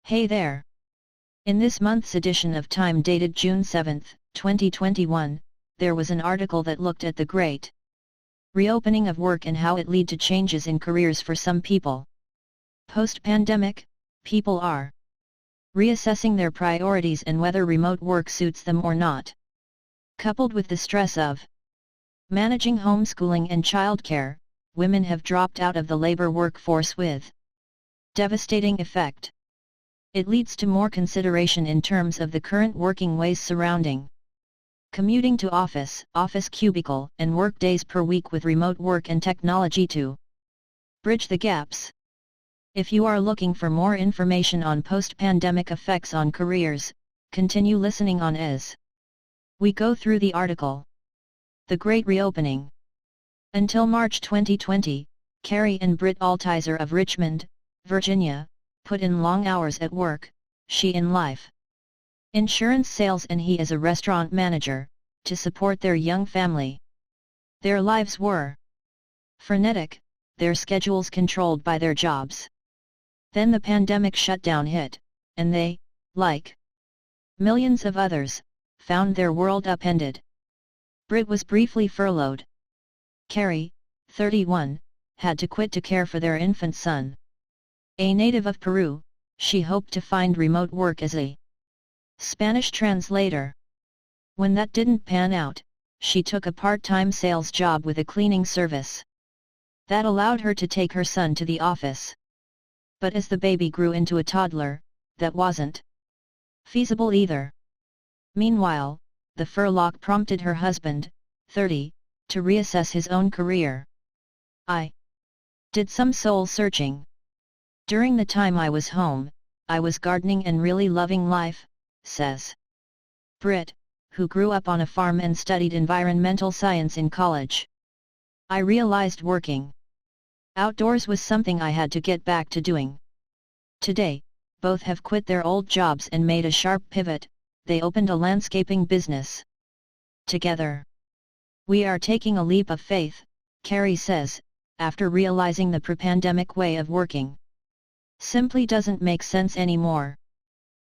Hey there! In this month's edition of Time dated June 7, 2021, there was an article that looked at the great reopening of work and how it led to changes in careers for some people. Post-pandemic, people are reassessing their priorities and whether remote work suits them or not. Coupled with the stress of managing homeschooling and childcare, women have dropped out of the labor workforce with devastating effect. It leads to more consideration in terms of the current working ways surrounding commuting to office cubicle, and work days per week with remote work and technology to bridge the gaps. If you are looking for more information on post-pandemic effects on careers, continue listening on as we go through the article. The Great Reopening. Until March 2020, Carrie and Britt Altizer of Richmond, Virginia, put in long hours at work, she in life insurance sales and he as a restaurant manager, to support their young family. Their lives were frenetic, their schedules controlled by their jobs. Then the pandemic shutdown hit, and they, like millions of others, found their world upended. Britt was briefly furloughed. Carrie, 31, had to quit to care for their infant son. A native of Peru, she hoped to find remote work as a Spanish translator. When that didn't pan out, she took a part-time sales job with a cleaning service. That allowed her to take her son to the office. But as the baby grew into a toddler, that wasn't feasible either. Meanwhile, the furlough prompted her husband, 30, to reassess his own career. I did some soul searching. During the time I was home, I was gardening and really loving life, says Britt, who grew up on a farm and studied environmental science in college. I realized working outdoors was something I had to get back to doing. Today, both have quit their old jobs and made a sharp pivot. They opened a landscaping business together. We are taking a leap of faith, Carrie says, after realizing the pre-pandemic way of working simply doesn't make sense anymore.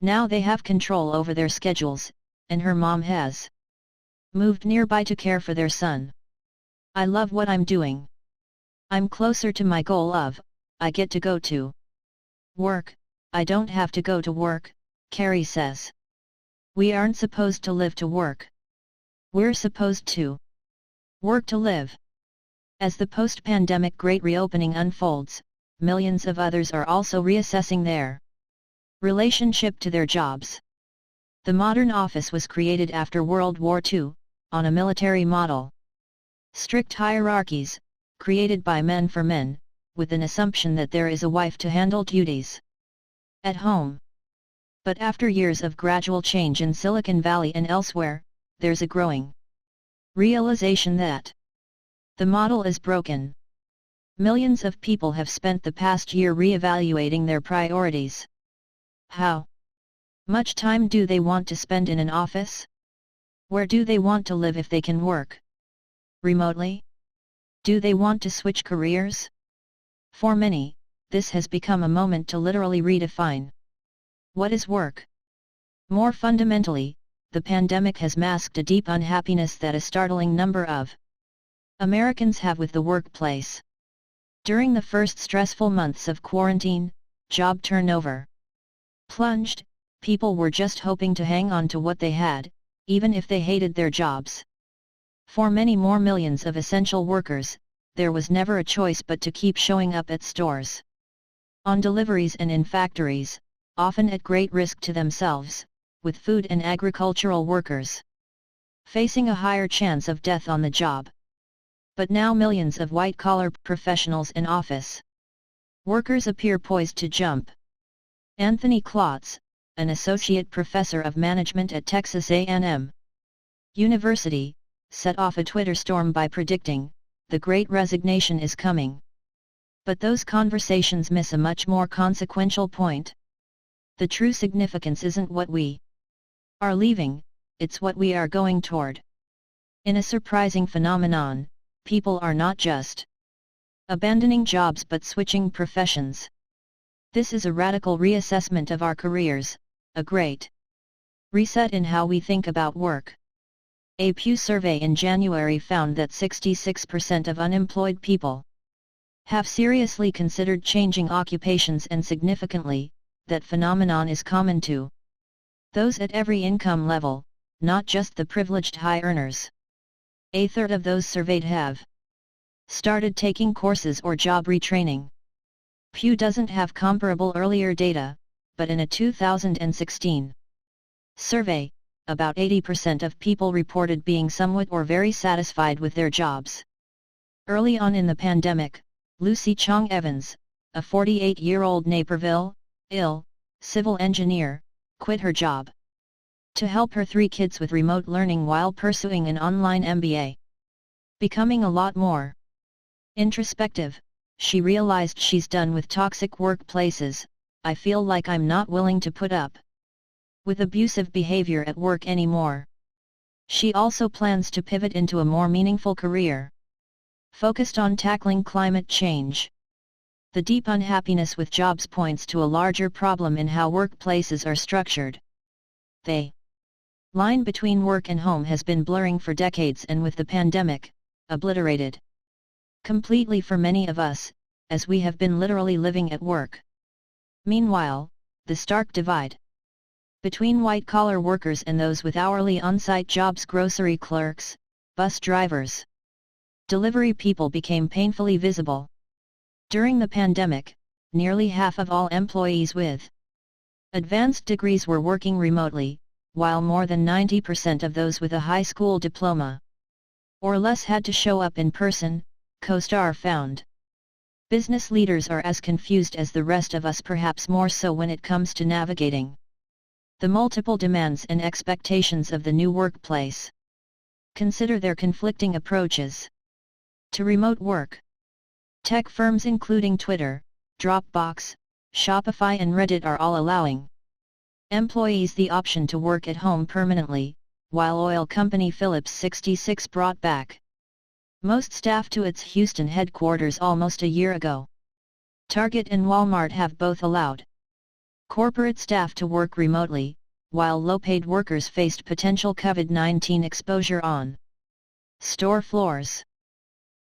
Now they have control over their schedules, and her mom has moved nearby to care for their son. I love what I'm doing. I'm closer to my goal of, I get to go to work, I don't have to go to work, Carrie says. We aren't supposed to live to work. We're supposed to work to live. As the post-pandemic Great Reopening unfolds, millions of others are also reassessing their relationship to their jobs. The modern office was created after World War II, on a military model. Strict hierarchies, created by men for men, with an assumption that there is a wife to handle duties at home. But after years of gradual change in Silicon Valley and elsewhere, there's a growing realization that the model is broken. Millions of people have spent the past year re-evaluating their priorities. How much time do they want to spend in an office? Where do they want to live if they can work remotely? Do they want to switch careers? For many, this has become a moment to literally redefine what is work. More fundamentally, the pandemic has masked a deep unhappiness that a startling number of Americans have with the workplace. During the first stressful months of quarantine, job turnover plunged. People were just hoping to hang on to what they had, even if they hated their jobs. For many more millions of essential workers, there was never a choice but to keep showing up at stores, on deliveries and in factories, often at great risk to themselves, with food and agricultural workers facing a higher chance of death on the job. But now millions of white-collar professionals and office workers appear poised to jump. Anthony Klotz, an associate professor of management at Texas A&M University, set off a Twitter storm by predicting, the Great Resignation is coming. But those conversations miss a much more consequential point. The true significance isn't what we are leaving, it's what we are going toward. In a surprising phenomenon, people are not just abandoning jobs but switching professions. This is a radical reassessment of our careers, a great reset in how we think about work. A Pew survey in January found that 66% of unemployed people have seriously considered changing occupations, and significantly, that phenomenon is common to those at every income level, not just the privileged high earners. A third of those surveyed have started taking courses or job retraining. Pew doesn't have comparable earlier data, but in a 2016 survey, about 80% of people reported being somewhat or very satisfied with their jobs. Early on in the pandemic, Lucy Chong Evans, a 48-year-old Naperville, Ill, civil engineer, quit her job to help her 3 kids with remote learning while pursuing an online MBA. Becoming a lot more introspective, she realized she's done with toxic workplaces. I feel like I'm not willing to put up with abusive behavior at work anymore. She also plans to pivot into a more meaningful career focused on tackling climate change. The deep unhappiness with jobs points to a larger problem in how workplaces are structured. The line between work and home has been blurring for decades, and with the pandemic, obliterated completely for many of us, as we have been literally living at work. Meanwhile, the stark divide between white-collar workers and those with hourly on-site jobs, grocery clerks, bus drivers, delivery people, became painfully visible. During the pandemic, nearly half of all employees with advanced degrees were working remotely, while more than 90% of those with a high school diploma or less had to show up in person, CoStar found. Business leaders are as confused as the rest of us, perhaps more so when it comes to navigating the multiple demands and expectations of the new workplace. Consider their conflicting approaches to remote work. Tech firms including Twitter, Dropbox, Shopify and Reddit are all allowing employees the option to work at home permanently, while oil company Phillips 66 brought back most staff to its Houston headquarters almost a year ago. Target and Walmart have both allowed corporate staff to work remotely, while low-paid workers faced potential COVID-19 exposure on store floors.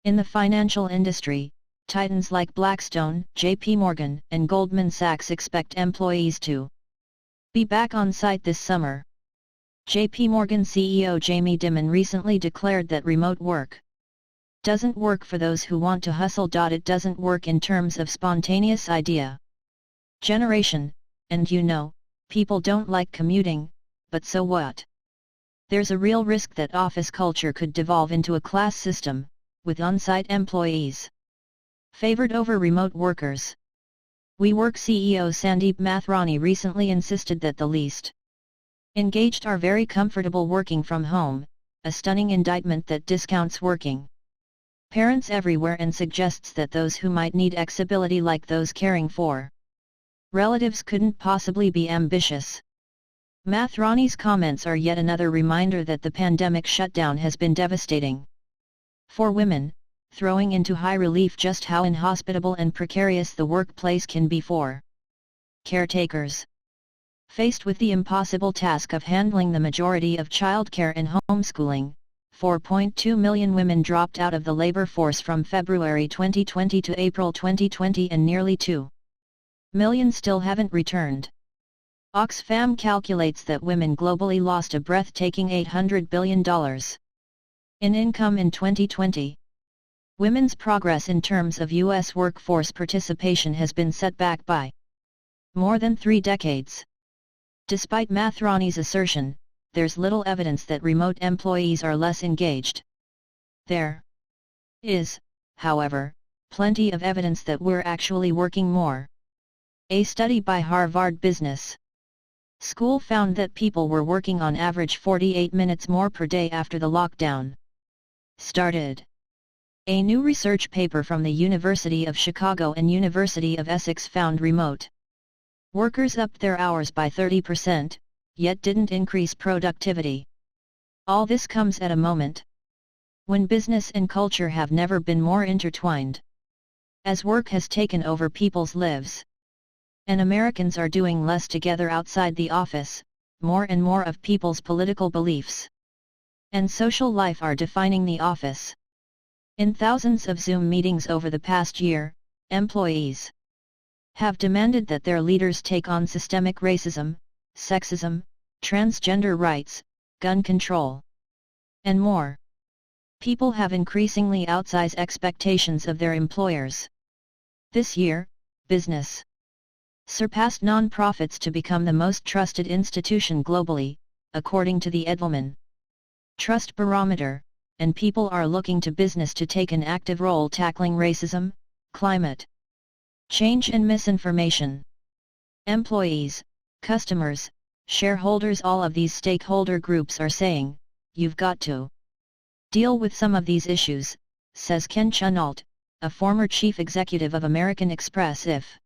In the financial industry, titans like Blackstone, JP Morgan, and Goldman Sachs expect employees to be back on site this summer. JP Morgan CEO Jamie Dimon recently declared that remote work doesn't work for those who want to hustle. It doesn't work in terms of spontaneous idea generation, and people don't like commuting, but so what? There's a real risk that office culture could devolve into a class system, with on-site employees favored over remote workers. WeWork CEO Sandeep Mathrani recently insisted that the least engaged are very comfortable working from home, a stunning indictment that discounts working parents everywhere and suggests that those who might need flexibility, like those caring for relatives, couldn't possibly be ambitious. Mathrani's comments are yet another reminder that the pandemic shutdown has been devastating for women, throwing into high relief just how inhospitable and precarious the workplace can be for caretakers. Faced with the impossible task of handling the majority of childcare and homeschooling, 4.2 million women dropped out of the labor force from February 2020 to April 2020, and nearly 2 million still haven't returned. Oxfam calculates that women globally lost a breathtaking $800 billion in income in 2020. Women's progress in terms of U.S. workforce participation has been set back by more than 3 decades. Despite Mathrani's assertion, there's little evidence that remote employees are less engaged. There is, however, plenty of evidence that we're actually working more. A study by Harvard Business School found that people were working on average 48 minutes more per day after the lockdown started. A new research paper from the University of Chicago and University of Essex found remote workers upped their hours by 30%, yet didn't increase productivity. All this comes at a moment when business and culture have never been more intertwined, as work has taken over people's lives. And Americans are doing less together outside the office. More and more of people's political beliefs and social life are defining the office. In thousands of Zoom meetings over the past year, employees have demanded that their leaders take on systemic racism, sexism, transgender rights, gun control, and more. People have increasingly outsized expectations of their employers. This year, business surpassed non-profits to become the most trusted institution globally, according to the Edelman Trust Barometer, and people are looking to business to take an active role tackling racism, climate change and misinformation. Employees, customers, shareholders, all of these stakeholder groups are saying, you've got to deal with some of these issues, says Ken Chenault, a former chief executive of American Express. If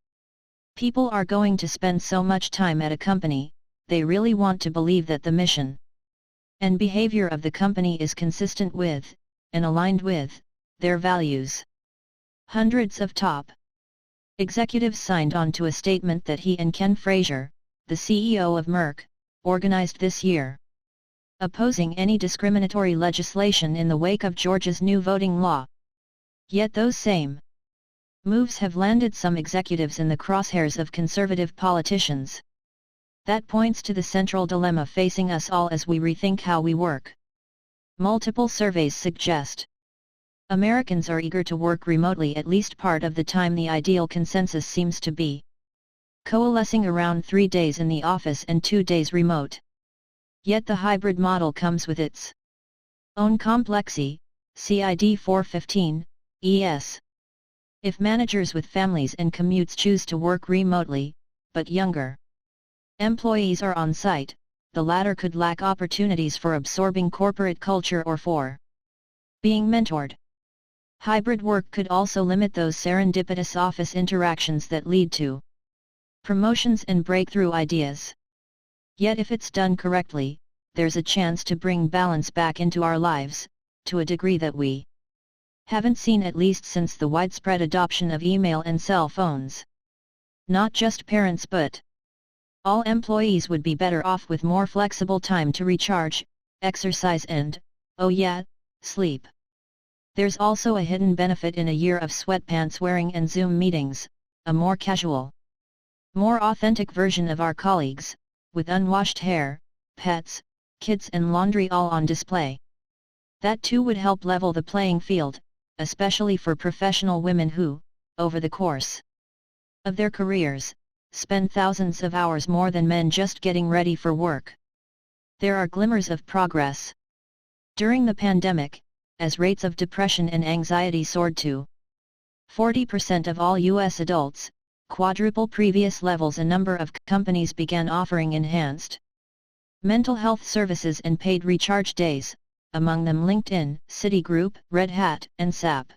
people are going to spend so much time at a company, they really want to believe that the mission and behavior of the company is consistent with, and aligned with, their values. Hundreds of top executives signed on to a statement that he and Ken Frazier, the CEO of Merck, organized this year, opposing any discriminatory legislation in the wake of Georgia's new voting law. Yet those same moves have landed some executives in the crosshairs of conservative politicians. That points to the central dilemma facing us all as we rethink how we work. Multiple surveys suggest Americans are eager to work remotely at least part of the time. The ideal consensus seems to be coalescing around 3 days in the office and 2 days remote. Yet the hybrid model comes with its own complexity, CID 415, ES. If managers with families and commutes choose to work remotely, but younger employees are on site, the latter could lack opportunities for absorbing corporate culture or for being mentored. Hybrid work could also limit those serendipitous office interactions that lead to promotions and breakthrough ideas. Yet if it's done correctly, there's a chance to bring balance back into our lives, to a degree that we haven't seen at least since the widespread adoption of email and cell phones. Not just parents but all employees would be better off with more flexible time to recharge, exercise and, oh yeah, sleep. There's also a hidden benefit in a year of sweatpants wearing and Zoom meetings, a more casual, more authentic version of our colleagues, with unwashed hair, pets, kids and laundry all on display. That too would help level the playing field, especially for professional women who, over the course of their careers, spend thousands of hours more than men just getting ready for work. There are glimmers of progress. During the pandemic, as rates of depression and anxiety soared to 40% of all U.S. adults, quadruple previous levels, a number of companies began offering enhanced mental health services and paid recharge days, among them LinkedIn, Citigroup, Red Hat, and SAP.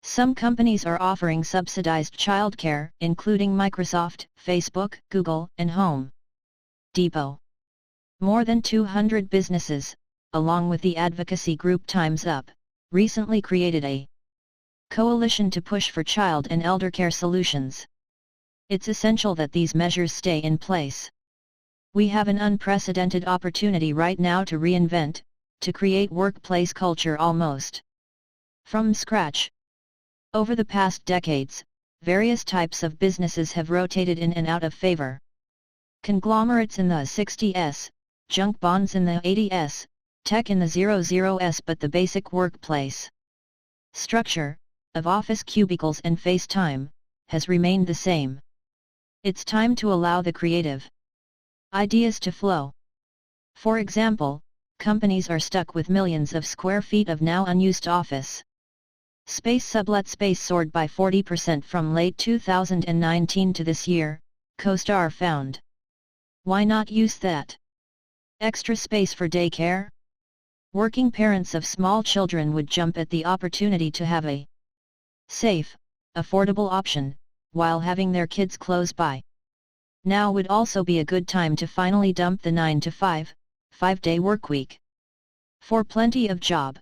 Some companies are offering subsidized childcare, including Microsoft, Facebook, Google, and Home Depot. More than 200 businesses, along with the advocacy group Time's Up, recently created a coalition to push for child and elder care solutions. It's essential that these measures stay in place. We have an unprecedented opportunity right now to reinvent, to create workplace culture almost from scratch. Over the past decades, various types of businesses have rotated in and out of favor. Conglomerates in the 60s, junk bonds in the 80s, tech in the 00s, but the basic workplace structure, of office cubicles and face time, has remained the same. It's time to allow the creative ideas to flow. For example, companies are stuck with millions of square feet of now unused office space. Sublet space soared by 40% from late 2019 to this year, CoStar found. Why not use that extra space for daycare? Working parents of small children would jump at the opportunity to have a safe, affordable option, while having their kids close by. Now would also be a good time to finally dump the 9 to 5, 5-day workweek. For plenty of job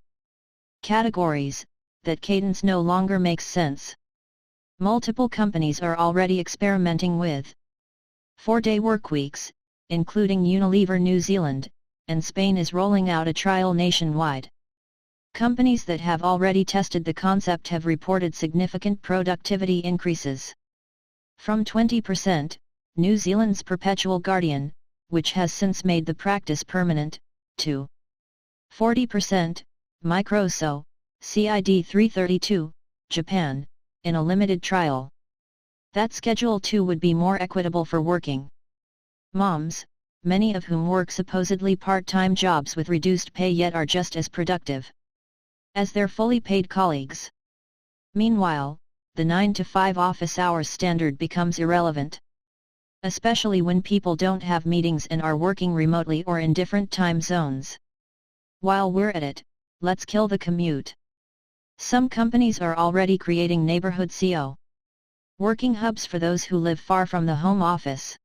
categories, that cadence no longer makes sense. Multiple companies are already experimenting with 4-day workweeks, including Unilever New Zealand, and Spain is rolling out a trial nationwide. Companies that have already tested the concept have reported significant productivity increases. From 20%, New Zealand's Perpetual Guardian, which has since made the practice permanent, to 40%, Microso, CID 332, Japan, in a limited trial. That Schedule 2 would be more equitable for working moms, many of whom work supposedly part-time jobs with reduced pay yet are just as productive as their fully paid colleagues. Meanwhile, the 9-to-5 office hours standard becomes irrelevant, especially when people don't have meetings and are working remotely or in different time zones. While we're at it, let's kill the commute. Some companies are already creating neighborhood CO working hubs for those who live far from the home office.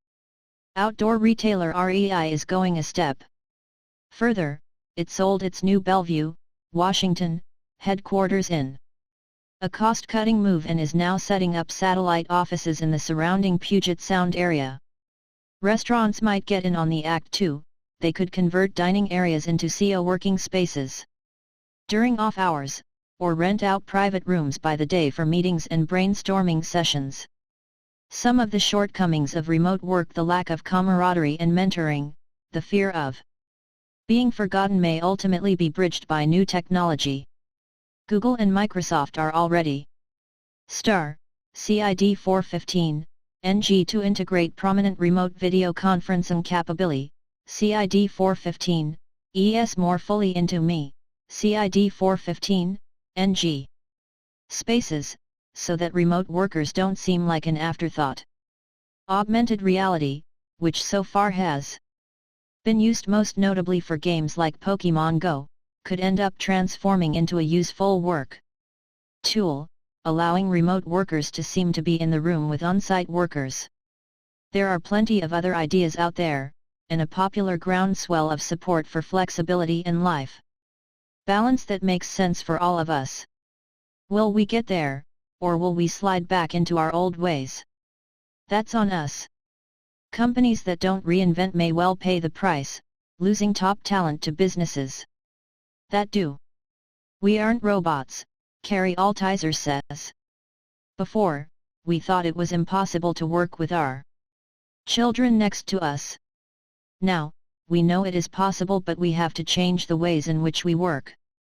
Outdoor retailer REI is going a step further. It sold its new Bellevue, Washington, headquarters in a cost-cutting move and is now setting up satellite offices in the surrounding Puget Sound area. Restaurants might get in on the act too. They could convert dining areas into CO working spaces during off hours, or rent out private rooms by the day for meetings and brainstorming sessions. Some of the shortcomings of remote work: the lack of camaraderie and mentoring, the fear of being forgotten may ultimately be bridged by new technology. Google and Microsoft are already CID 415, NG to integrate prominent remote video conferencing capability, CID 415, ES more fully into Me, CID 415, NG spaces, so that remote workers don't seem like an afterthought. Augmented reality, which so far has been used most notably for games like Pokemon Go, could end up transforming into a useful work tool, allowing remote workers to seem to be in the room with on-site workers. There are plenty of other ideas out there, and a popular groundswell of support for flexibility and life balance that makes sense for all of us. Will we get there, or will we slide back into our old ways? That's on us. Companies that don't reinvent may well pay the price, losing top talent to businesses that do. We aren't robots, Carrie Altizer says. Before, we thought it was impossible to work with our children next to us. Now, we know it is possible, but we have to change the ways in which we work.